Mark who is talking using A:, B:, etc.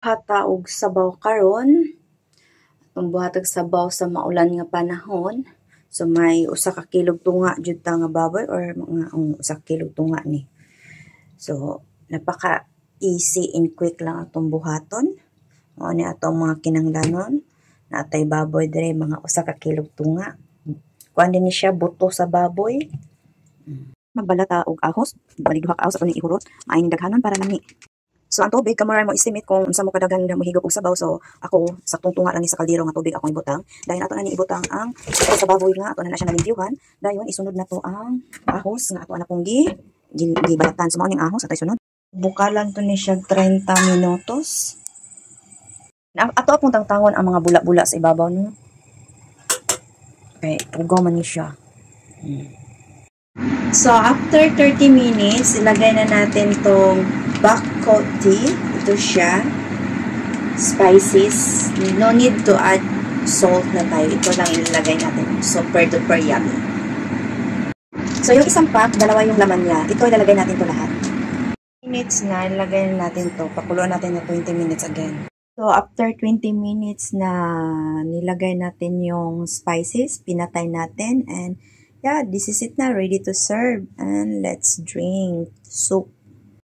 A: Hata og sabaw karon. Ang buhatag sabaw sa maulan nga panahon. So may usa ka kilog tunga jud ta nga baboy or mga usa ka kilog tunga ni. So napaka easy and quick lang atong buhaton. Mao ni atong mga kinahanglanon. Natay baboy dire mga usa ka kilog tunga. Kuan din ni siya buto sa baboy. Magbalata og ahos, balik duha ka ahos ato ning ihurot. Maayong daghanon para nami. So ang tubig kamo ra mo estimate kung unsa mo kadaghan mo higop og sabaw. So ako saktong tunga lang ni sa kaldero nga tubig akong ibutang. Dayon ato na ni ibutang ang sa baboy nga ato na siya nalimpyuhan. Dayon isunod na to ang ahos nga ato na pong gibalatan. So mao ning ahos atay sunod. Bukalan to ni siya 30 minutos. Ato pong tangtangon ang mga bula-bula sa ibabaw no. Okay, tugaw man ni siya. So after 30 minutes, ilagay na natin tong bok choy. Ito siya. Spices. No need to add salt na tayo. Ito lang ilalagay natin. Super duper yummy. So yung isang pack, dalawa yung laman niya. Ito ilalagay natin to lahat. Minutes na, ilalagay natin to. Pakuluan natin na 20 minutes again. So after 20 minutes na nilagay natin yung spices, pinatay natin, and yeah, this is it na, ready to serve. And let's drink soup.